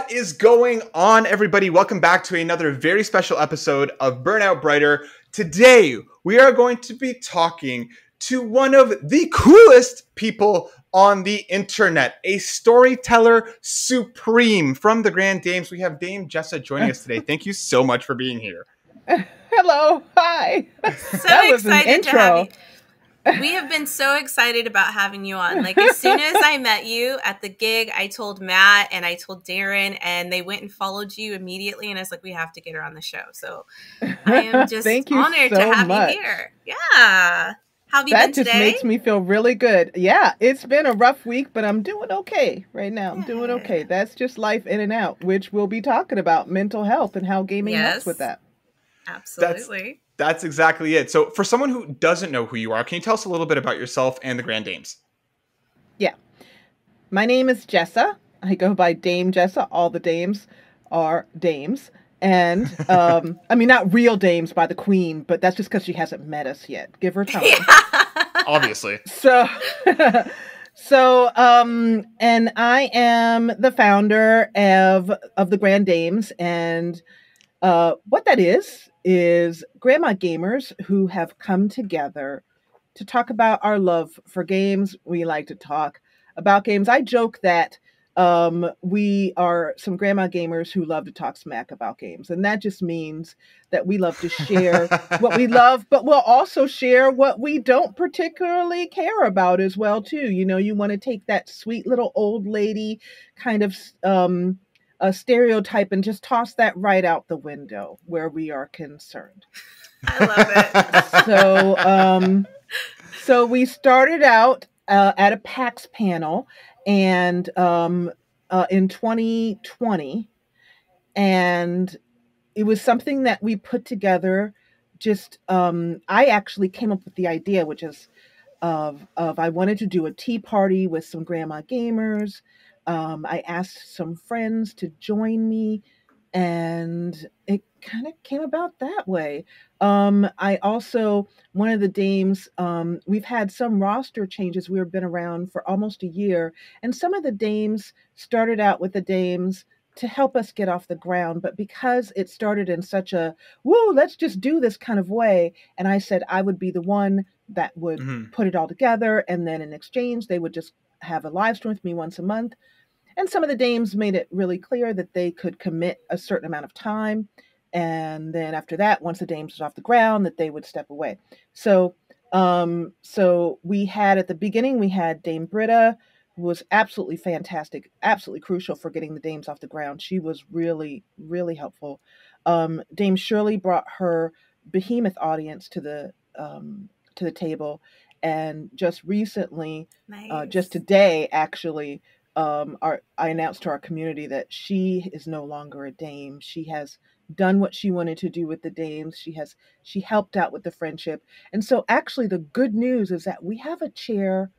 What is going on, everybody? Welcome back to another very special episode of Burnout Brighter. Today, we are going to be talking to one of the coolest people on the internet, a storyteller supreme from the Grand Dames. We have Dame Jessa joining us today. Thank you so much for being here. Hello, hi. So That was an excited to have intro. you. We have been so excited about having you on. Like, as soon as I met you at the gig, I told Matt and I told Darren, and they went and followed you immediately. And I was like, we have to get her on the show. So I am just Thank you honored so to have much. you here. Yeah. How have you That been just today? makes me feel really good. Yeah, it's been a rough week, but I'm doing okay right now. I'm doing Yeah. okay. That's just life in and out, which we'll be talking about mental health and how gaming helps with that. Absolutely. That's exactly it. So for someone who doesn't know who you are, can you tell us a little bit about yourself and the Grand Dames? Yeah. My name is Jessa. I go by Dame Jessa. All the dames are dames. And, I mean, not real dames by the queen, but that's just because she hasn't met us yet. Give her time. Obviously. So, and I am the founder of the Grand Dames, and what that is grandma gamers who have come together to talk about our love for games. We like to talk about games. I joke that we are some grandma gamers who love to talk smack about games, and that just means that we love to share what we love, but we'll also share what we don't particularly care about as well too. You know, you want to take that sweet little old lady kind of a stereotype and just toss that right out the window where we are concerned. I love it. So we started out at a PAX panel and in 2020, and it was something that we put together. Just I actually came up with the idea, which is of I wanted to do a tea party with some grandma gamers. I asked some friends to join me, and it kind of came about that way. I also, one of the dames, we've had some roster changes. We've been around for almost a year, and some of the dames started out with the dames to help us get off the ground. But because it started in such a, woo, let's just do this kind of way, and I said I would be the one that would put it all together, and then in exchange, they would just have a live stream with me once a month. And some of the dames made it really clear that they could commit a certain amount of time. And then after that, once the dames was off the ground, that they would step away. So we had at the beginning, we had Dame Britta, who was absolutely fantastic, absolutely crucial for getting the dames off the ground. She was really, really helpful. Dame Shirley brought her behemoth audience to the table. And just recently, Nice. just today, actually, I announced to our community that she is no longer a dame. She has done what she wanted to do with the dames. She helped out with the friendship. And so actually the good news is that we have a chair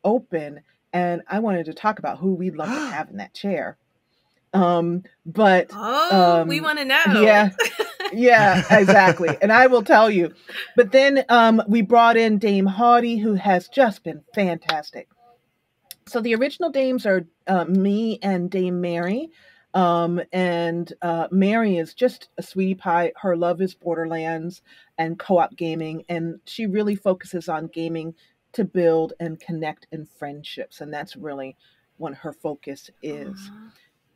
open, and I wanted to talk about who we'd love to have in that chair. we want to know. Yeah, exactly. And I will tell you. But then we brought in Dame Haughty, who has just been fantastic. So the original dames are me and Dame Mary. And Mary is just a sweetie pie. Her love is Borderlands and co-op gaming. And she really focuses on gaming to build and connect in friendships. And that's really what her focus is. Aww.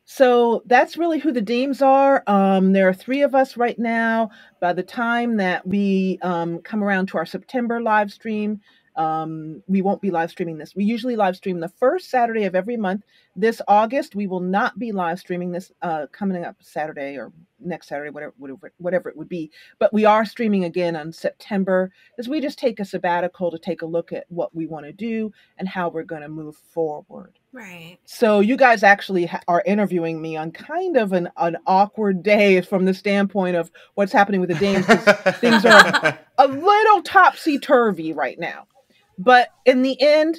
So that's really who the dames are. There are 3 of us right now. By the time that we come around to our September live stream, we won't be live streaming this. We usually live stream the first Saturday of every month. This August, we will not be live streaming this coming up Saturday or next Saturday, whatever it would be. But we are streaming again on September, as we just take a sabbatical to take a look at what we want to do and how we're going to move forward. Right. So you guys actually are interviewing me on kind of an awkward day from the standpoint of what's happening with the dames. Things are a little topsy-turvy right now. But in the end,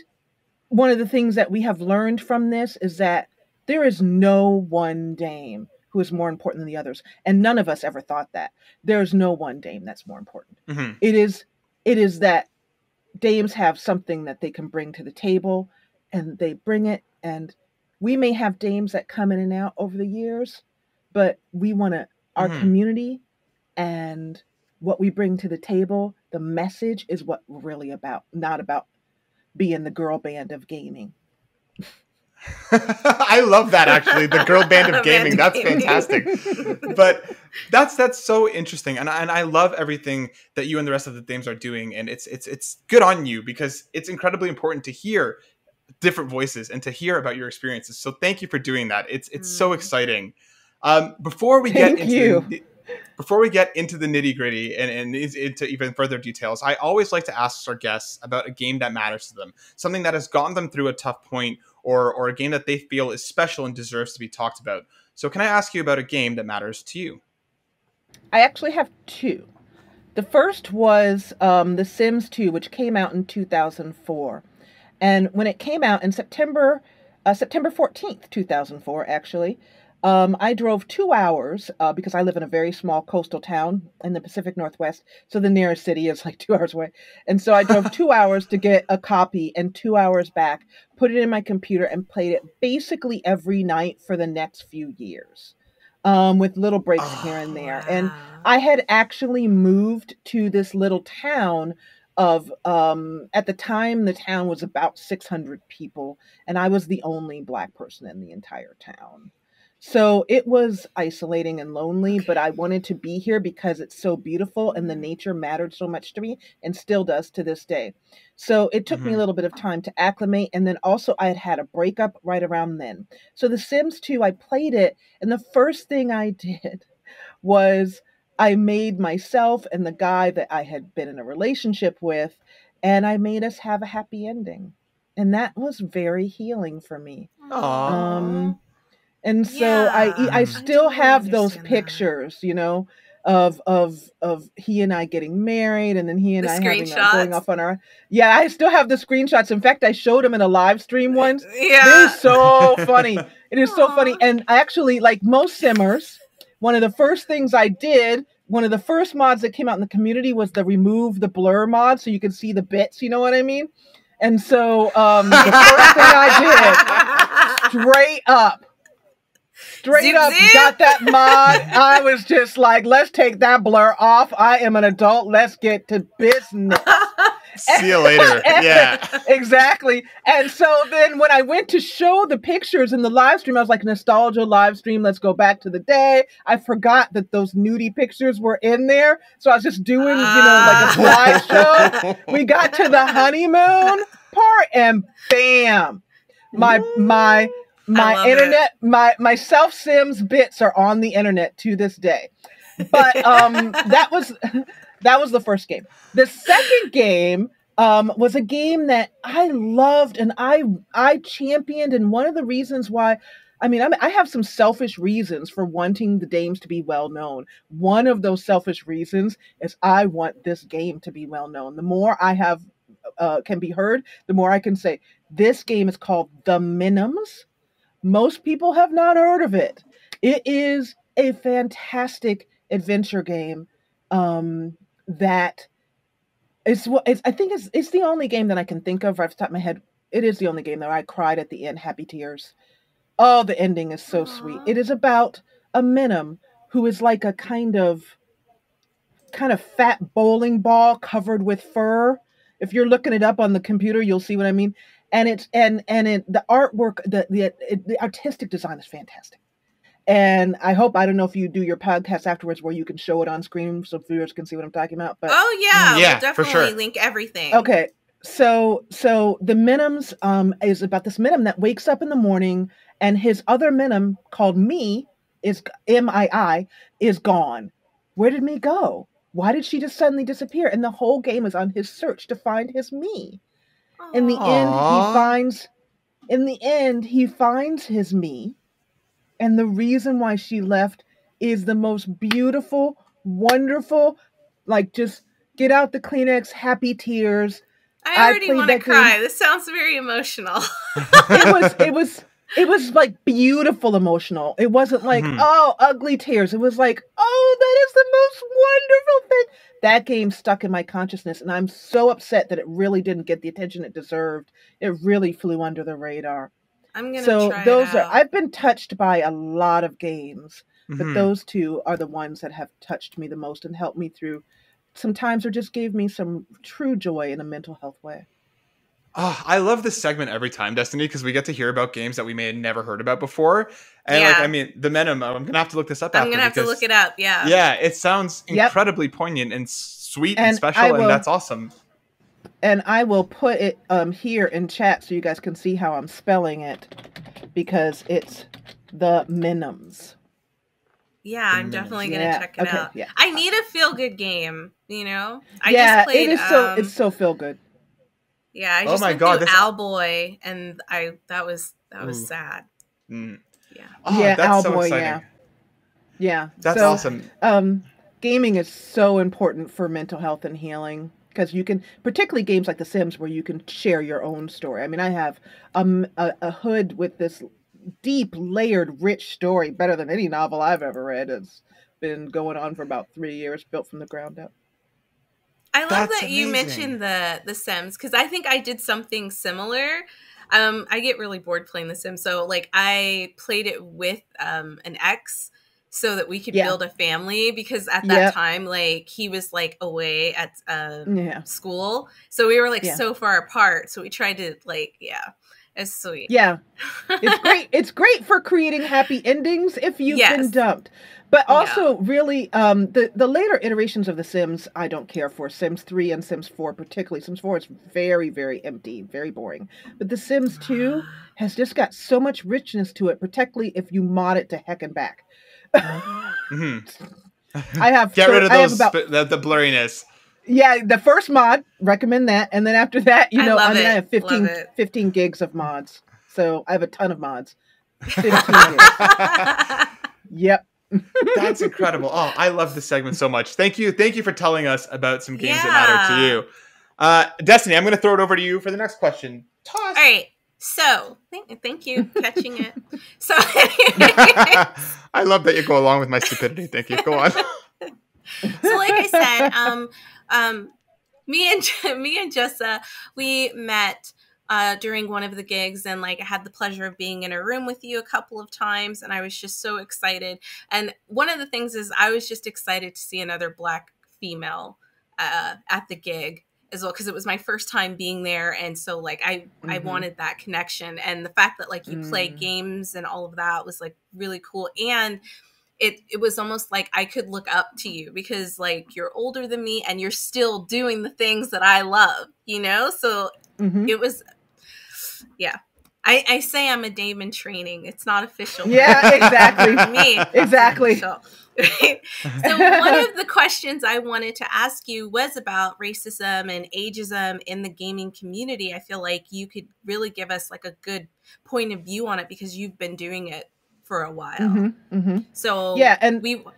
one of the things that we have learned from this is that there is no one dame who is more important than the others. And none of us ever thought that. There's no one dame that's more important. Mm-hmm. It is that dames have something that they can bring to the table, and they bring it, and we may have dames that come in and out over the years, but we want to, our Mhm. community and what we bring to the table, the message is what we're really about, not about being the girl band of gaming. I love that, actually, the girl band of gaming. Band of That's gaming. fantastic. But that's so interesting, and I love everything that you and the rest of the dames are doing, and it's good on you, because it's incredibly important to hear different voices and to hear about your experiences. So thank you for doing that. It's so exciting. Before we get Thank into you. before we get into the nitty gritty and into even further details, I always like to ask our guests about a game that matters to them, something that has gotten them through a tough point, or a game that they feel is special and deserves to be talked about. So can I ask you about a game that matters to you? I actually have two. The first was The Sims 2, which came out in 2004. And when it came out in September 14th, 2004, actually, I drove 2 hours because I live in a very small coastal town in the Pacific Northwest. So the nearest city is like 2 hours away. And so I drove 2 hours to get a copy and 2 hours back, put it in my computer, and played it basically every night for the next few years. With little breaks here Oh, and there. And Wow. I had actually moved to this little town of at the time the town was about 600 people, and I was the only black person in the entire town. So it was isolating and lonely, but Okay. I wanted to be here because it's so beautiful and the Mhm. nature mattered so much to me and still does to this day. So it took me a mhm. little bit of time to acclimate, and then also I had had a breakup right around then. So The Sims 2, I played it, and the first thing I did was I made myself and the guy that I had been in a relationship with, and I made us have a happy ending. And that was very healing for me. Aw. Um, and so I Yeah, I Mhm. still totally have those understand that. pictures, of he and I getting married, and then he The and I having going screenshots. off on our, yeah, I still have the screenshots. In fact, I showed him in a live stream once. They're Yeah. so funny. It is so funny. Aw. And I actually, like most simmers, one of the first things I did, one of the first mods that came out in the community was the remove the blur mod so you could see the bits, you know what I mean? And so the first thing I did, straight up straight Zoop up got zoop. that mod. I was just like, let's take that blur off. I am an adult. Let's get to business. See you later. Yeah. Exactly. And so then when I went to show the pictures in the live stream, I was like, nostalgia live stream. Let's go back to the day. I forgot that those nudie pictures were in there. So I was just doing, like a slideshow. We got to the honeymoon part and bam, my my I my love it. internet, my self sims bits are on the internet to this day. But that was the first game. The second game was a game that I loved and I championed, and one of the reasons why, I have some selfish reasons for wanting the games to be well known. One of those selfish reasons is I want this game to be well known. The more I have can be heard, the more I can say this game is called The Minims. Most people have not heard of it. It is a fantastic adventure game that I think it's the only game that I can think of right off the top of my head. It is the only game that I cried at the end, happy tears. Oh, the ending is so sweet. Aw. It is about a minim who is like a kind of fat bowling ball covered with fur. If you're looking it up on the computer, you'll see what I mean. And it's and it the artwork, the artistic design is fantastic. And I don't know if you do your podcast afterwards where you can show it on screen so viewers can see what I'm talking about. But Oh yeah, we'll Yeah, for definitely sure. link everything. okay, so the Minims is about this Minim that wakes up in the morning and his other Minim called Me is Mii is gone. Where did Me go? Why did she just suddenly disappear? And the whole game is on his search to find his Me. In the end, he Aw. Aw. finds in the end he finds his Me, and the reason why she left is the most beautiful, wonderful, like just get out the Kleenex, happy tears. I I already played want to that game. cry. This sounds very emotional. It was it was it was like beautiful emotional. It wasn't like, Mhm. oh, ugly tears. It was like, oh, that is the most wonderful thing. That game stuck in my consciousness, and I'm so upset that it really didn't get the attention it deserved. It really flew under the radar. I'm gonna So try it those are, out. I've been touched by a lot of games, but Mhm. those two are the ones that have touched me the most and helped me through some times, or just gave me some true joy in a mental health way. Oh, I love this segment every time, Destiny, because we get to hear about games that we may have never heard about before. And like, I Yeah. mean, the Venom, I'm gonna have to look this up I'm after gonna have to look because it up. Yeah. yeah, it sounds Yep. incredibly poignant and sweet and And I special, and will that's awesome. put it here in chat so you guys can see how I'm spelling it, because it's the Minims. Yeah, I'm definitely gonna Yeah. check it Okay. out. Yeah. I need a feel good game, you know? I Yeah. just played It is so. It's so feel good. yeah, I Oh just my went God, through this. Owlboy and that was Ooh. sad. Mm. Yeah. Oh, Yeah. that's so Owlboy. exciting. Yeah. Yeah. That's So, awesome. gaming is so important for mental health and healing, because you can, particularly games like The Sims, where you can share your own story. I mean, I have a hood with this deep, layered, rich story, better than any novel I've ever read. It's been going on for about 3 years, built from the ground up. I love That's that you amazing. mentioned the Sims, because I think I did something similar. I get really bored playing The Sims, so like I played it with an ex so that we could Yeah. build a family, because at that Yep. time, like he was like away at Yeah. school, so we were like Yeah. so far apart. So we tried to like, yeah, it's sweet. Yeah. It's great. It's great for creating happy endings if you've been Yes. dumped. But Yeah. also, really, the later iterations of The Sims, I don't care for. Sims 3 and Sims 4, particularly. Sims 4 is very, very empty, very boring. But The Sims 2 has just got so much richness to it, particularly if you mod it to heck and back. Mhm. I have Get rid of I have those about the blurriness. yeah, the first mod, recommend that. And then after that, you I know, love I mean, I it. have Love it. 15 gigs of mods. So I have a ton of mods. 15 gigs. Yep. That's incredible. Oh, I love this segment so much. Thank you for telling us about some games that matter to you. Destiny, I'm going to throw it over to you for the next question. Toss. All right. So thank you catching it. So I love that you go along with my stupidity. Thank you. Go on. So like I said, me and Jessa, we met during one of the gigs, and like I had the pleasure of being in a room with you a couple of times, and I was just so excited. And one of the things is I was just excited to see another Black female at the gig as well, because it was my first time being there, and so like I wanted that connection, and the fact that like you play games and all of that was like really cool. And it was almost like I could look up to you, because like you're older than me and you're still doing the things that I love, you know? So it was, yeah. I say I'm a dame in training. It's not official. Yeah, exactly. Me. Exactly. So one of the questions I wanted to ask you was about racism and ageism in the gaming community. I feel like you could really give us like a good point of view on it, because you've been doing it for a while. So yeah, and go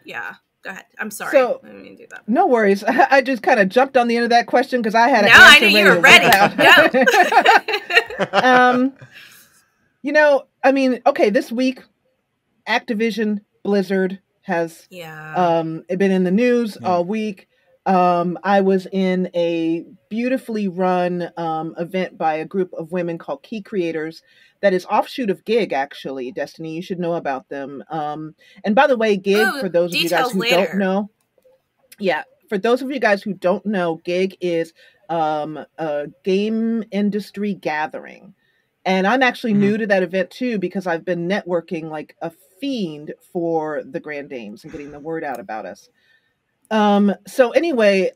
ahead. I'm sorry. So, I didn't mean to do that. No worries. I just kind of jumped on the end of that question because I had an I answer knew you were ready. You know, I mean, okay, this week, Activision Blizzard has been in the news all week. I was in a beautifully run event by a group of women called Key Creators that is offshoot of Gig, actually. Destiny, you should know about them. And by the way, Gig, for those of you guys who don't know, for those of you guys who don't know, Gig is a game industry gathering. And I'm actually new to that event too, because I've been networking like a fiend for the Grand Dames and getting the word out about us. So anyway,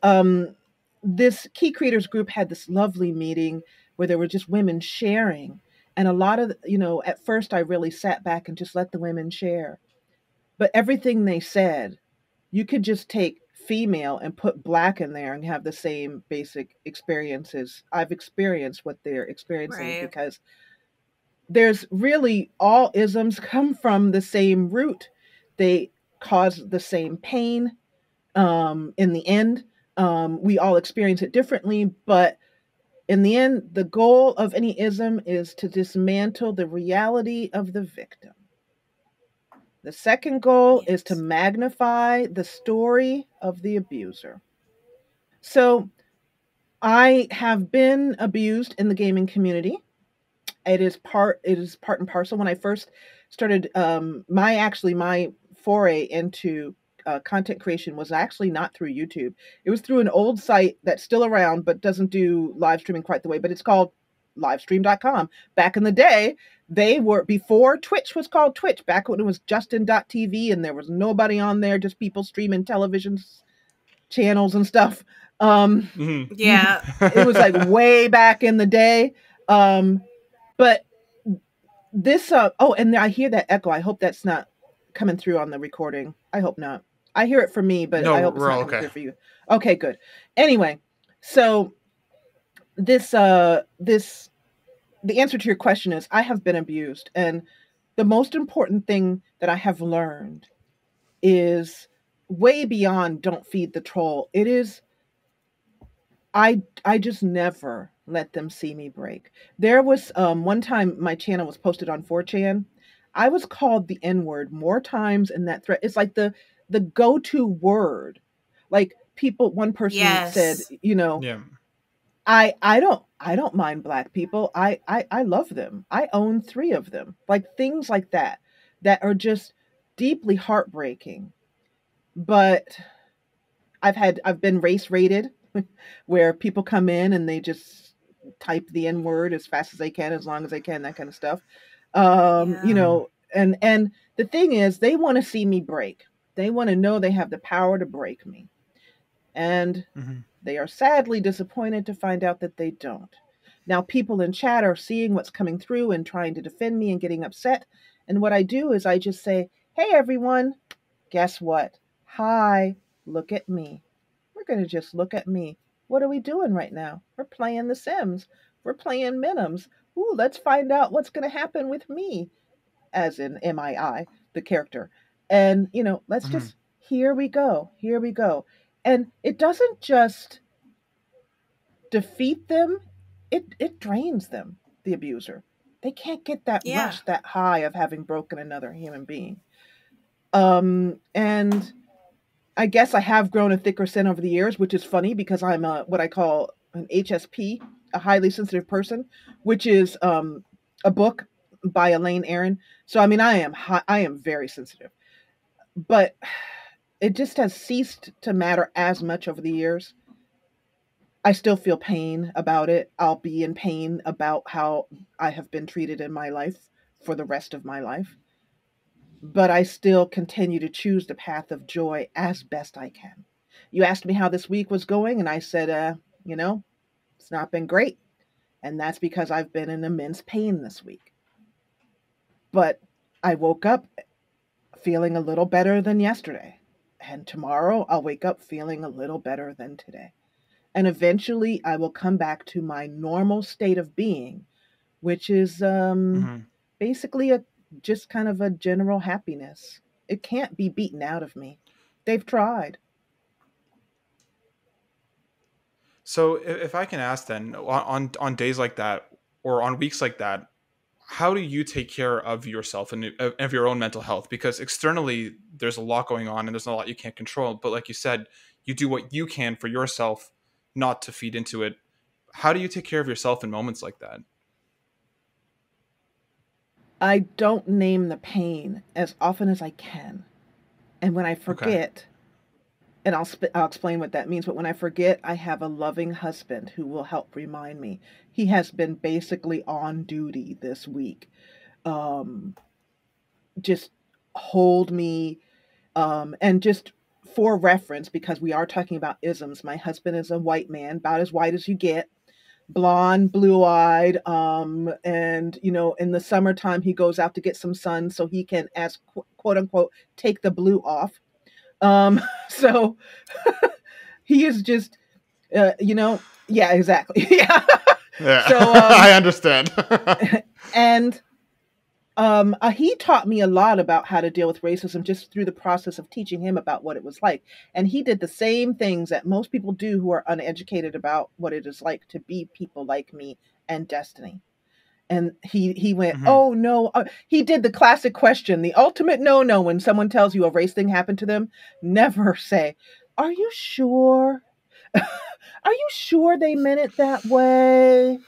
this Key Creators group had this lovely meeting where there were just women sharing. And a lot of, at first I really sat back and just let the women share. But everything they said, you could just take female and put Black in there and have the same basic experiences. I've experienced what they're experiencing, because there's really, all isms come from the same root. They cause the same pain. In the end, we all experience it differently, but in the end, the goal of any ism is to dismantle the reality of the victim. The second goal is to magnify the story of the abuser. So I have been abused in the gaming community, it is part and parcel. When I first started, my foray into content creation was actually not through YouTube. It was through an old site that's still around but doesn't do live streaming quite the way, but it's called livestream.com. Back in the day, they were, before Twitch was called Twitch, back when it was Justin.tv and there was nobody on there, just people streaming television channels and stuff. Yeah. It was like way back in the day. But this, oh, and I hear that echo. I hope that's not coming through on the recording. I hope not. I hear it for me, but No, I hope it's we're not all coming okay. through for you. Okay, good. Anyway, so this, the answer to your question is I have been abused. And the most important thing that I have learned is way beyond don't feed the troll. It is, I just never let them see me break. There was one time my channel was posted on 4chan. I was called the N-word more times in that thread. It's like the go-to word. Like people, one person said, Yes. you know, Yeah. I don't mind black people. I love them. I own 3 of them. Like things like that that are just deeply heartbreaking. But I've been race rated where people come in and they just type the N word as fast as they can, as long as they can, that kind of stuff. You Yeah. know, and the thing is they want to see me break. They want to know they have the power to break me. And Mm-hmm. they are sadly disappointed to find out that they don't. Now, people in chat are seeing what's coming through and trying to defend me and getting upset. And what I do is I just say, hey, everyone, guess what? Hi, look at me. We're going to just look at me. What are we doing right now? We're playing The Sims. We're playing Minims. Ooh, let's find out what's going to happen with me, as in MII, the character. And, you know, let's Mm-hmm. just, here we go. Here we go. And it doesn't just defeat them, it drains them, the abuser. They can't get that Yeah. rush, that high of having broken another human being. And I guess I have grown a thicker skin over the years, which is funny because I'm what I call an HSP, a highly sensitive person, which is a book by Elaine Aron. So I mean, I am very sensitive, but it just has ceased to matter as much over the years. I still feel pain about it. I'll be in pain about how I have been treated in my life for the rest of my life. But I still continue to choose the path of joy as best I can. You asked me how this week was going, and I said, you know, it's not been great. And that's because I've been in immense pain this week. But I woke up feeling a little better than yesterday. And tomorrow I'll wake up feeling a little better than today. And eventually I will come back to my normal state of being, which is Mm-hmm. basically just kind of a general happiness. It can't be beaten out of me. They've tried. So if I can ask then, on days like that or on weeks like that, how do you take care of yourself and of your own mental health? Because externally there's a lot going on and there's a lot you can't control. But like you said, you do what you can for yourself, not to feed into it. How do you take care of yourself in moments like that? I don't name the pain as often as I can. And when I Okay. forget, and I'll explain what that means, but when I forget, I have a loving husband who will help remind me. He has been basically on duty this week. Um, just hold me, and just for reference, because we are talking about isms, my husband is a white man, about as white as you get, blonde, blue-eyed, and you know, in the summertime he goes out to get some sun so he can, as quote unquote, take the blue off. So he is just, you know, yeah, exactly, yeah. Yeah, So, I understand. and he taught me a lot about how to deal with racism just through the process of teaching him about what it was like. And he did the same things that most people do who are uneducated about what it is like to be people like me and Destiny. And he went, Hmm. oh no. He did the classic question, the ultimate no when someone tells you a race thing happened to them. Never say, are you sure? Are you sure they meant it that way?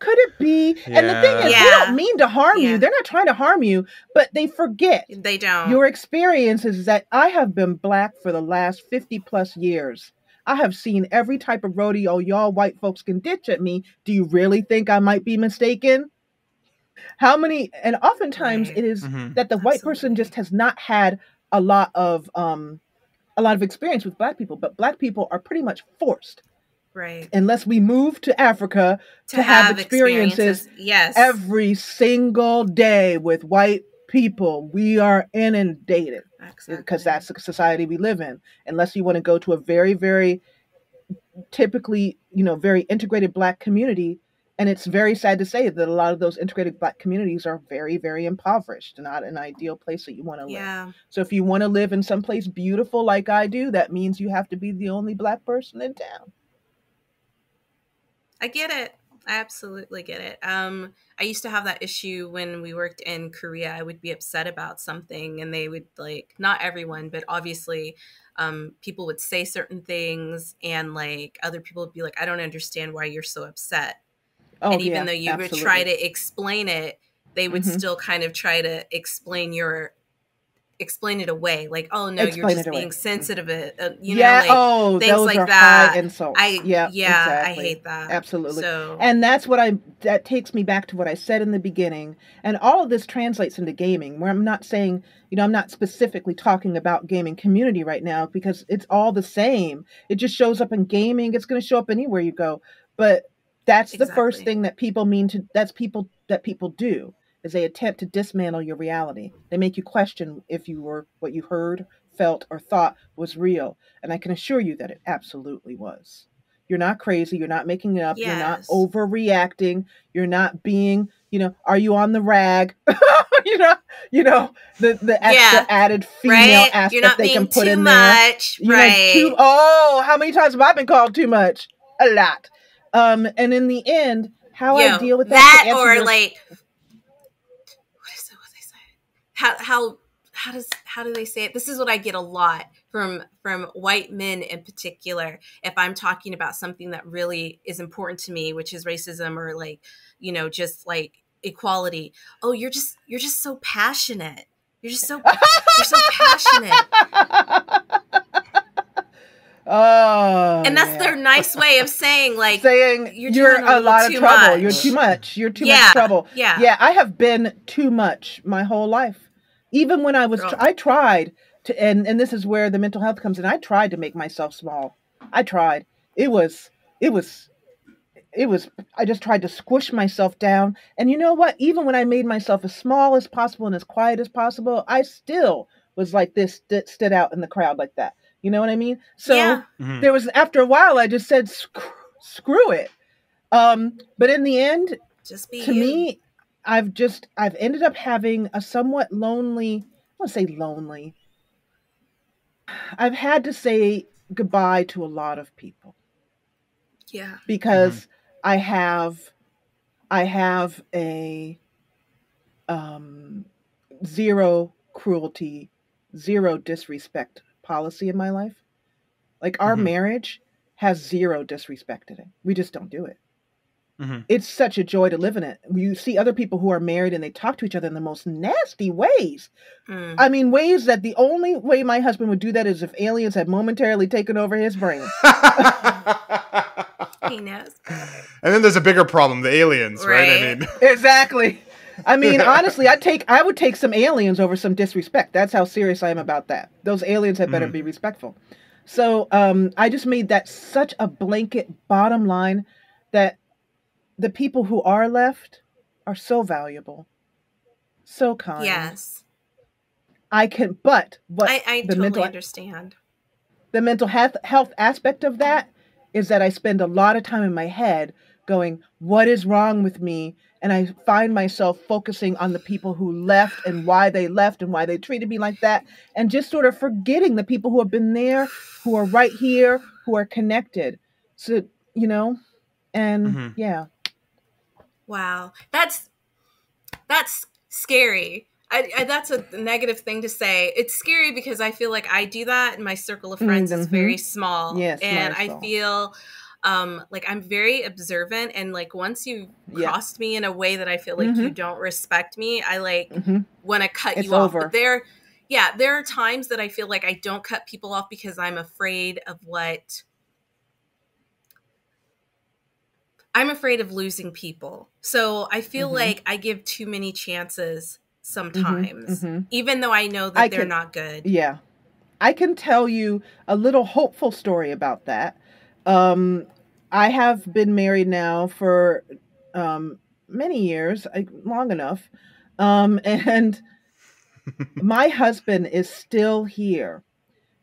Could it be? And the thing is, Yeah. they don't mean to harm Yeah. you. They're not trying to harm you, but they forget. They don't. Your experience is that I have been Black for the last 50 plus years. I have seen every type of rodeo y'all white folks can ditch at me. Do you really think I might be mistaken? How many? And oftentimes Right. it is Mhm. that the white person just has not had a lot of experience with Black people, but Black people are pretty much forced, Right. unless we move to Africa, to have experiences Yes. every single day with white people. We are inundated because that's the society we live in. Unless you want to go to a very, very typically, very integrated Black community. And it's very sad to say that a lot of those integrated Black communities are very, very impoverished, not an ideal place that you want to live. Yeah. So if you want to live in some place beautiful like I do, that means you have to be the only Black person in town. I get it. I absolutely get it. I used to have that issue when we worked in Korea. I would be upset about something and they would like, not everyone, but obviously people would say certain things and like other people would be like, I don't understand why you're so upset. Oh, and even yeah, though you would absolutely. try to explain it, they would still kind of try to explain it away, like, oh no, Explain you're just it away. being sensitive, yeah, like things those like are that. high insults. Exactly. I hate that. Absolutely. So, and that's that takes me back to what I said in the beginning. And all of this translates into gaming, where I'm not saying, I'm not specifically talking about gaming community right now because it's all the same. It just shows up in gaming. It's going to show up anywhere you go. But that's the first thing that people that people do. Is they attempt to dismantle your reality. They make you question if what you heard, felt, or thought was real. And I can assure you that it absolutely was. You're not crazy. You're not making it up. yes. You're not overreacting. You're not being, are you on the rag? The extra added female aspect You're not they being can put too in much. there. Right. How many times have I been called too much? A lot. And in the end, how I deal with that or like, how do they say it? This is what I get a lot from white men in particular. If I'm talking about something that really is important to me, which is racism or like, just like equality. Oh, you're just so passionate. You're so passionate. Oh, and that's their nice way of saying you're a lot of trouble. You're too much. You're too much trouble. Yeah. I have been too much my whole life. Even when I was, I tried to, and this is where the mental health comes in. I tried to make myself small. I tried. It was, I just tried to squish myself down. And you know what? Even when I made myself as small as possible and as quiet as possible, I still was like this, stood out in the crowd like that. You know what I mean? So there was, after a while, I just said, screw it. But in the end, just be to me, I've ended up having a somewhat lonely, I want to say lonely. I've had to say goodbye to a lot of people. Yeah. Because I have a zero cruelty, zero disrespect policy in my life. Like our marriage has zero disrespect in it. We just don't do it. It's such a joy to live in it. You see other people who are married and they talk to each other in the most nasty ways. I mean, ways that the only way my husband would do that is if aliens had momentarily taken over his brain. He knows. And then there's a bigger problem, the aliens, right? I mean, exactly. I mean, honestly, I would take some aliens over some disrespect. That's how serious I am about that. Those aliens had better be respectful. So I just made that such a blanket bottom line that the people who are left are so valuable, so kind. Yes. I totally understand. The mental health aspect of that is that I spend a lot of time in my head going, what is wrong with me? And I find myself focusing on the people who left and why they treated me like that. And just sort of forgetting the people who have been there, who are right here, who are connected. So, and yeah. Wow. That's scary. That's a negative thing to say. It's scary because I feel like I do that and my circle of friends is very small. Yes, and I feel Like I'm very observant, and like once you've Yeah. crossed me in a way that I feel like you don't respect me, I like want to cut It's you off. over. But there are times that I feel like I don't cut people off because I'm afraid of losing people. So I feel like I give too many chances sometimes, even though I know that they're not good. Yeah. I can tell you a little hopeful story about that. I have been married now for many years, long enough. And my husband is still here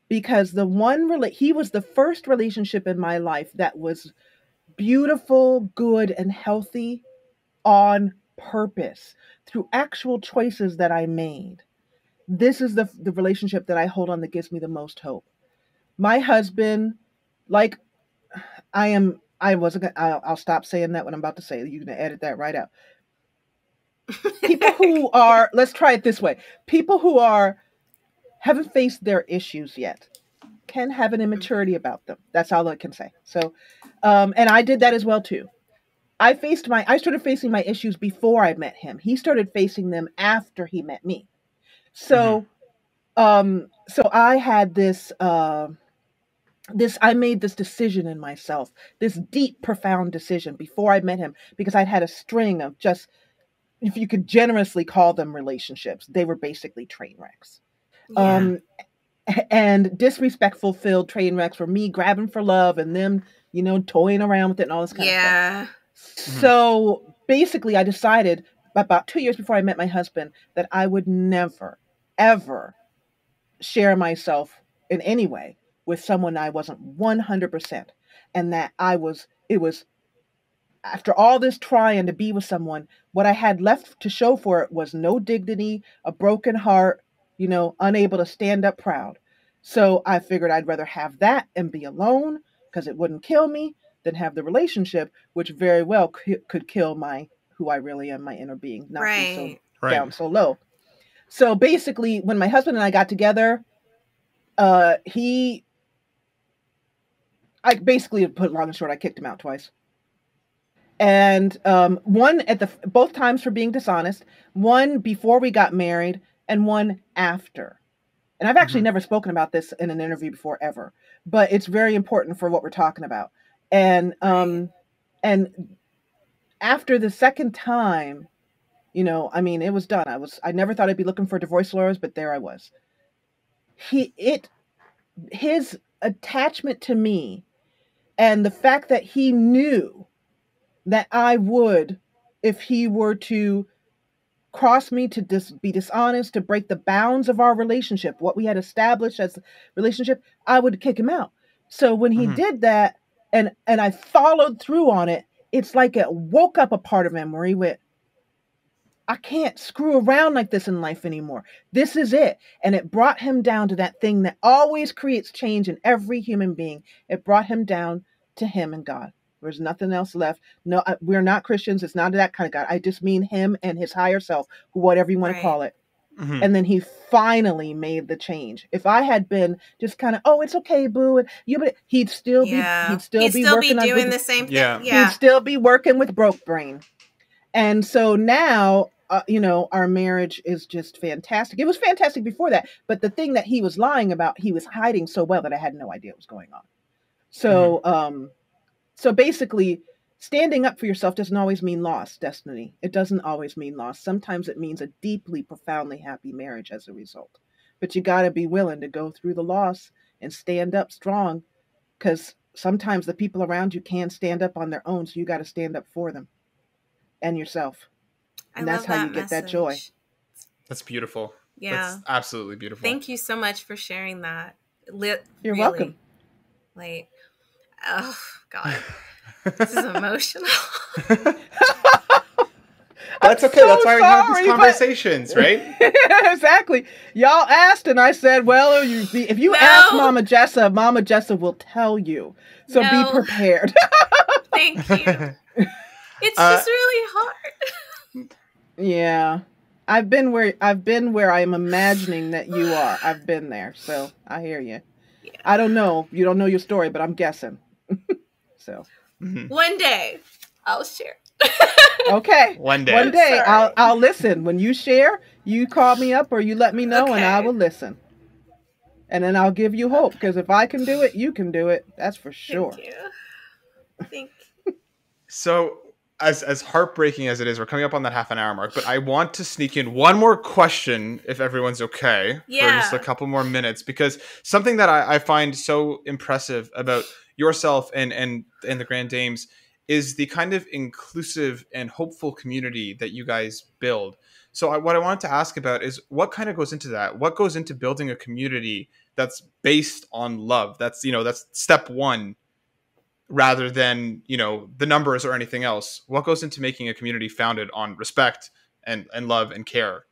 because he was the first relationship in my life that was beautiful, good, and healthy on purpose through actual choices that I made. This is the relationship that I hold on that gives me the most hope. My husband, like I wasn't gonna, I'll stop saying that what I'm about to say. You're going to edit that right out. People who are, let's try it this way. People who haven't faced their issues yet can have an immaturity about them. That's all I can say. So, and I did that as well too. I started facing my issues before I met him. He started facing them after he met me. So, so I had I made this decision in myself, this deep, profound decision before I met him, because I'd had a string of just, if you could generously call them relationships, they were basically train wrecks. Yeah. And disrespectful filled train wrecks were me grabbing for love and them, toying around with it and all this kind of stuff. So basically I decided about 2 years before I met my husband that I would never, ever share myself in any way with someone I wasn't 100%. And that it was after all this trying to be with someone, what I had left to show for it was no dignity, a broken heart, unable to stand up proud. So I figured I'd rather have that and be alone because it wouldn't kill me than have the relationship, which very well could kill who I really am, my inner being, not be so down so low. So basically, when my husband and I got together, I basically, to put it long and short, I kicked him out twice. And one both times for being dishonest, one before we got married, and one after. And I've actually never spoken about this in an interview before ever, but it's very important for what we're talking about. And and after the second time, it was done. I never thought I'd be looking for divorce lawyers, but there I was. His attachment to me and the fact that he knew that I would, if he were to cross me, to be dishonest, to break the bounds of our relationship, what we had established as a relationship, I would kick him out. So when he did that and I followed through on it, it's like it woke up a part of him where he went, I can't screw around like this in life anymore. This is it. And it brought him down to that thing that always creates change in every human being. It brought him down to him and God. There's nothing else left. No, we're not Christians. It's not that kind of God. I just mean him and his higher self, whatever you want to call it. And then he finally made the change. If I had been just kind of, oh, it's okay, boo, and he'd still be doing the same thing. Yeah. He'd still be working with broke brain. And so now, our marriage is just fantastic. It was fantastic before that, but the thing that he was lying about, he was hiding so well that I had no idea what was going on. So, so basically, standing up for yourself doesn't always mean loss, Destiny. It doesn't always mean loss. Sometimes it means a deeply, profoundly happy marriage as a result. But you got to be willing to go through the loss and stand up strong, because sometimes the people around you can't stand up on their own, so you got to stand up for them and yourself. And that's how you get that joy. That's beautiful. Yeah. That's absolutely beautiful. Thank you so much for sharing that. You're welcome. Like, oh, God. This is emotional. That's okay. That's why we have these conversations, right? Exactly. Y'all asked, and I said, well, if you ask Mama Jessa will tell you. So be prepared. Thank you. It's just really hard. Yeah. I've been where I am imagining that you are. I've been there. So I hear you. Yeah. I don't know. You don't know your story, but I'm guessing. So One day I'll share. okay, One day. one day Sorry. I'll listen. When you share, you call me up or you let me know, and I Okay. will listen. And then I'll give you hope, because if I can do it, you can do it. That's for Thank sure. you. Thank So as heartbreaking as it is, we're coming up on that half an hour mark, but I want to sneak in one more question, if everyone's okay, for just a Yeah. couple more minutes, because something that I find so impressive about yourself and the Grand Dames is the kind of inclusive and hopeful community that you guys build. So what I wanted to ask about is what kind of goes into that? What goes into building a community that's based on love? That's step one, rather than the numbers or anything else. What goes into making a community founded on respect and love and care?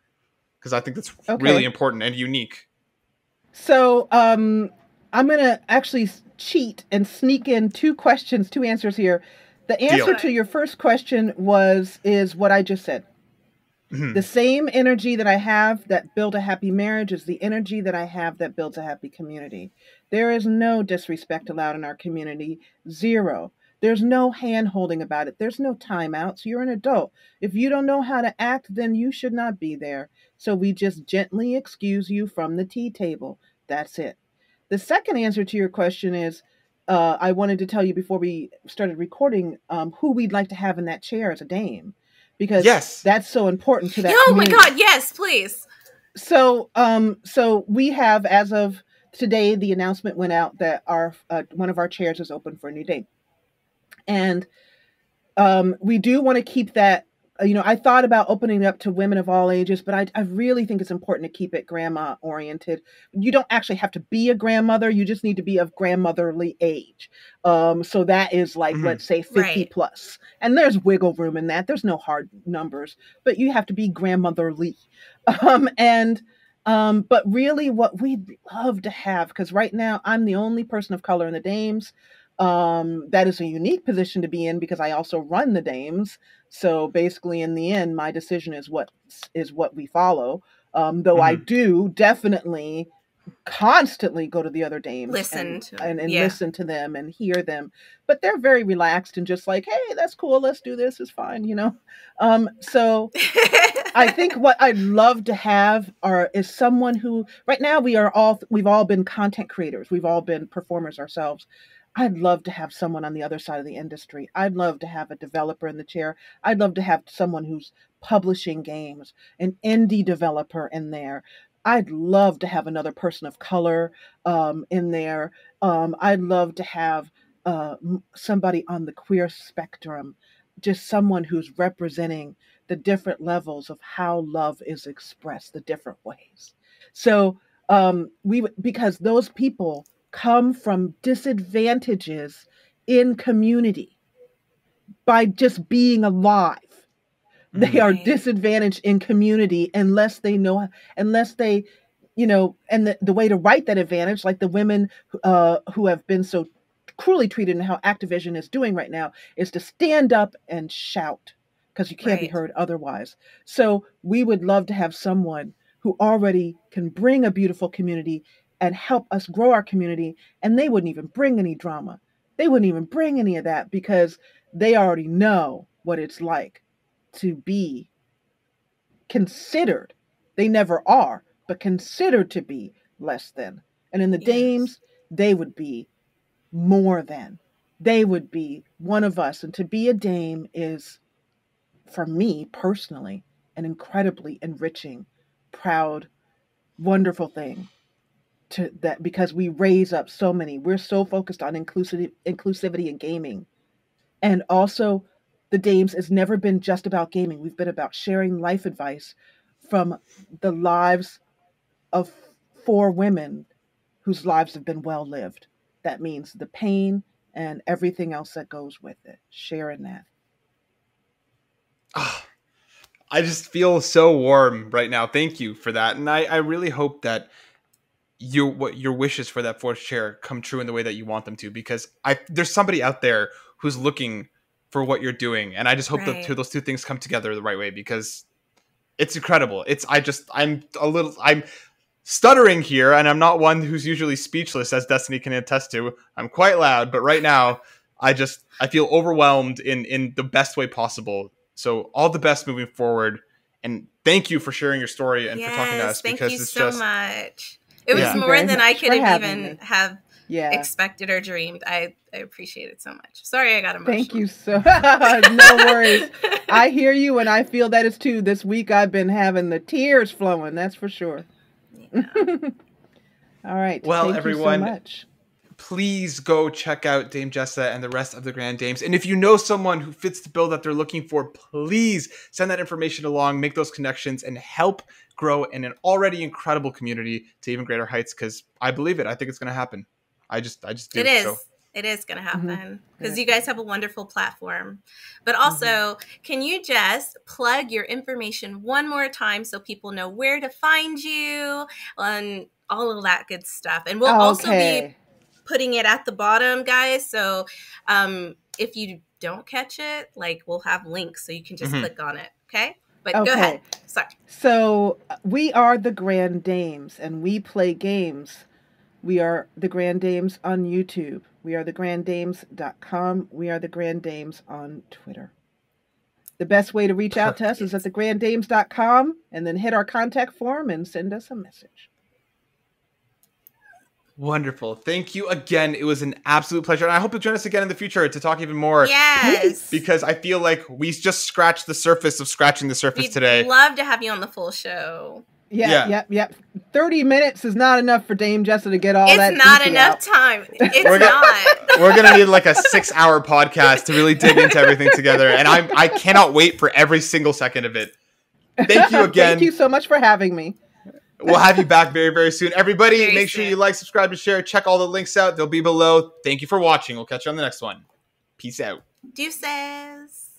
Because I think that's really Okay. important and unique. So I'm gonna actually cheat and sneak in two answers here. The Deal. answer to your first question is what I just said. The Mhm. same energy that I have that build a happy marriage is the energy that I have that builds a happy community. There is no disrespect allowed in our community. Zero. There's no hand holding about it. There's no timeouts. You're an adult. If you don't know how to act, then you should not be there. So we just gently excuse you from the tea table. That's it. The second answer to your question is I wanted to tell you before we started recording who we'd like to have in that chair as a dame, because Yes. that's so important to you. that Oh my community. God. Yes, please. So we have, as of today, the announcement went out that our one of our chairs is open for a new dame, and we do want to keep that. I thought about opening it up to women of all ages, but I really think it's important to keep it grandma oriented. You don't actually have to be a grandmother; you just need to be of grandmotherly age. So that is like, Mhm. let's say 50 Right. plus, and there's wiggle room in that. There's no hard numbers, but you have to be grandmotherly. And but really, what we'd love to have, because right now I'm the only person of color in the Dames. That is a unique position to be in because I also run the Dames. So basically, in the end, my decision is what we follow. Though I Mhm. do definitely constantly go to the other dames Listen to and yeah. listen to them and hear them, but they're very relaxed and just like, hey, that's cool, let's do this, it's fine. So I think what I'd love to have is someone who, right now, we've all been content creators, we've all been performers ourselves. I'd love to have someone on the other side of the industry. I'd love to have a developer in the chair. I'd love to have someone who's publishing games, an indie developer in there. I'd love to have another person of color in there. I'd love to have somebody on the queer spectrum, just someone who's representing the different levels of how love is expressed, the different ways. So because those people come from disadvantages in community by just being alive. They Mhm. are Right. disadvantaged in community unless they, and the way to right that advantage, like the women who have been so cruelly treated and how Activision is doing right now, is to stand up and shout because you can't be Right. heard otherwise. So we would love to have someone who already can bring a beautiful community and help us grow our community, and they wouldn't even bring any drama. They wouldn't even bring any of that because they already know what it's like to be considered. They never are, but considered to be less than. And in the Yes. dames, they would be more than. They would be one of us. And to be a dame is, for me personally, an incredibly enriching, proud, wonderful thing. To that, because we raise up so many. We're so focused on inclusivity in gaming. And also, the Dames has never been just about gaming. We've been about sharing life advice from the lives of four women whose lives have been well lived. That means the pain and everything else that goes with it. Sharing that. Ah, I just feel so warm right now. Thank you for that. And I really hope that what your wishes for that fourth chair come true in the way that you want them to, because there's somebody out there who's looking for what you're doing, and I just hope that Right. those two things come together the right way, because it's incredible. I'm stuttering here, and I'm not one who's usually speechless, as Destiny can attest to. I'm quite loud, but right now I feel overwhelmed in the best way possible. So all the best moving forward. And thank you for sharing your story and for talking to us, thank because you it's so just much. It Yeah. was more than I much could for have having even me. have Yeah. expected or dreamed. I appreciate it so much. Sorry I got emotional. Thank you so no worries. I hear you, and I feel that is too. This week I've been having the tears flowing, that's for sure. Yeah. All right. Well, Thank everyone, you so much. please go check out Dame Jessa and the rest of the Grand Dames. And if you know someone who fits the bill that they're looking for, please send that information along, make those connections, and help grow in an already incredible community to even greater heights, because I believe it. I think it's going to happen. I just do. It is. So. It is going to happen because Mm-hmm. you guys have a wonderful platform. But also, can you just plug your information one more time so people know where to find you and all of that good stuff? And we'll also be putting it at the bottom, guys. So if you don't catch it, like, we'll have links so you can just click on it. Okay? But go ahead. Sorry. So we are the Grand Dames, and we play games. We are the Grand Dames on YouTube. We are thegrandames.com. We are the Grand Dames on Twitter. The best way to reach out to us is at thegrandames.com, and then hit our contact form and send us a message. Wonderful. Thank you again. It was an absolute pleasure. And I hope you'll join us again in the future to talk even more. Yes. Because I feel like we just scratched the surface of scratching the surface today. We'd love to have you on the full show. Yeah. 30 minutes is not enough for Dame Jessa to get all that. It's not enough time. It's not. We're going to need like a 6-hour podcast to really dig into everything together. And I cannot wait for every single second of it. Thank you again. Thank you so much for having me. We'll have you back very, very soon. Everybody, Very sure soon. you like, subscribe, and share. Check all the links out. They'll be below. Thank you for watching. We'll catch you on the next one. Peace out. Deuces.